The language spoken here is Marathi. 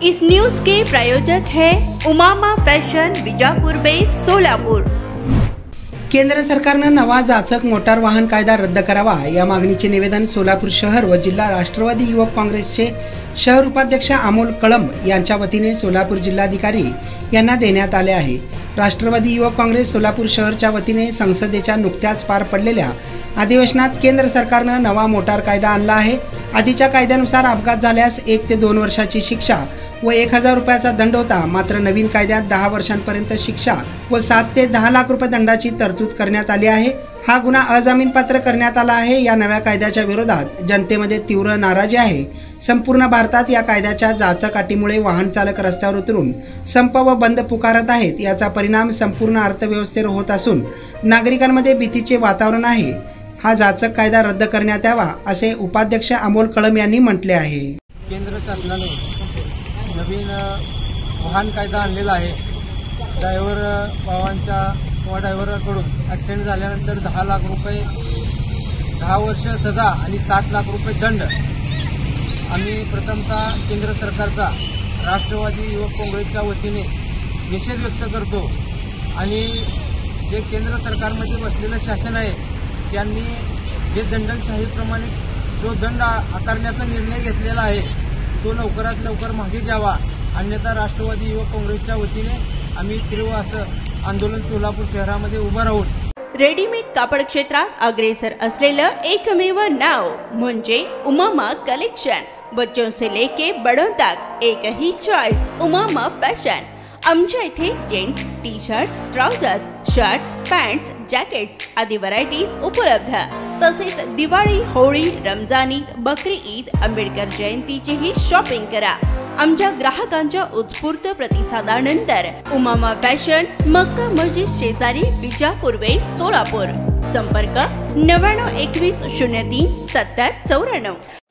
इस न्यूज के प्रायोजक है Umama fashion Bijapur base Solapur. केंद्र सरकारनं नवा जाचक मोटार वाहन कायदा रद्द करावा या मागणीचे निवेदन सोलापूर शहर व जिल्हा राष्ट्रवादी युवक काँग्रेसचे शहर उपाध्यक्ष अमोल कळंब यांच्या वतीने सोलापूर जिल्हाधिकारी यांना देण्यात आले आहे। राष्ट्रवादी युवक काँग्रेस सोलापूर शहरच्या वतीने संसदेच्या नुकत्याच पार पडलेल्या अधिवेशनात केंद्र सरकारनं नवा मोटार कायदा आणला आहे। आधीच्या कायद्यानुसार अपघात झाल्यास 1 ते 2 वर्षाची शिक्षा व 1000 रुपयाचा दंड होता, मात्र नवीन कायद्यात 10 वर्षांपर्यंत शिक्षा व 7 ते 10 लाख रुपये दंडाची तरतूद करण्यात आली आहे। हा गुन्हा अजामीनपात्र करण्यात आला आहे। या नव्या कायद्याच्या विरोधात जनतेमध्ये तीव्र नाराजी आहे। संपूर्ण भारतात या कायद्याच्या जाचकाटीमुळे वाहन चालक रस्त्यावर उतरून संप व बंद पुकारत आहेत। याचा परिणाम संपूर्ण अर्थव्यवस्थेवर होत असून नागरिकांमध्ये भीतीचे वातावरण आहे। हा जाचक कायदा रद्द करण्यात यावा असे उपाध्यक्ष अमोल कळंब यांनी म्हटले आहे। केंद्र शासनाने नवीन वाहन कायदा आणलेला आहे। ड्रायव्हर भावांच्या किंवा ड्रायव्हरकडून ॲक्सिडेंट झाल्यानंतर 10 लाख रुपये 10 वर्ष सजा आणि 7 लाख रुपये दंड। आम्ही प्रथमतः केंद्र सरकारचा राष्ट्रवादी युवक काँग्रेसच्या वतीने निषेध व्यक्त करतो आणि जे केंद्र सरकारमध्ये बसलेलं शासन आहे त्यांनी जे दंडशाहीप्रमाणे जो दंड आकारण्याचा निर्णय घेतलेला आहे तो लवकरात लवकर मागे घ्यावा, अन्यथा राष्ट्रवादी युवक काँग्रेसच्या वतीने आम्ही तीव्र असं आंदोलन सोलापूर शहरामध्ये उभं राहून रेडीमेड कापड क्षेत्रात अग्रेसर असलेलं एकमेव नाव म्हणजे उमामा कलेक्शन। बच्चों से लेके बड़ों तक एक ही चॉइस उमामा फैशन। आमच्या इथे gents T shirts, trousers, shirts, pants, jackets आदी व्हरायटीज उपलब्ध। तसेच दिवाळी, होळी, रमजान ईद, बकरी ईद, आंबेडकर जयंतीचीही शॉपिंग करा। आमच्या ग्राहकांच्या उत्स्फूर्त प्रतिसादानंतर उमामा फॅशन मक्का मस्जिद शेजारी बीजापुर वेस्ट सोलापूर। संपर्क 9921 03 70 94।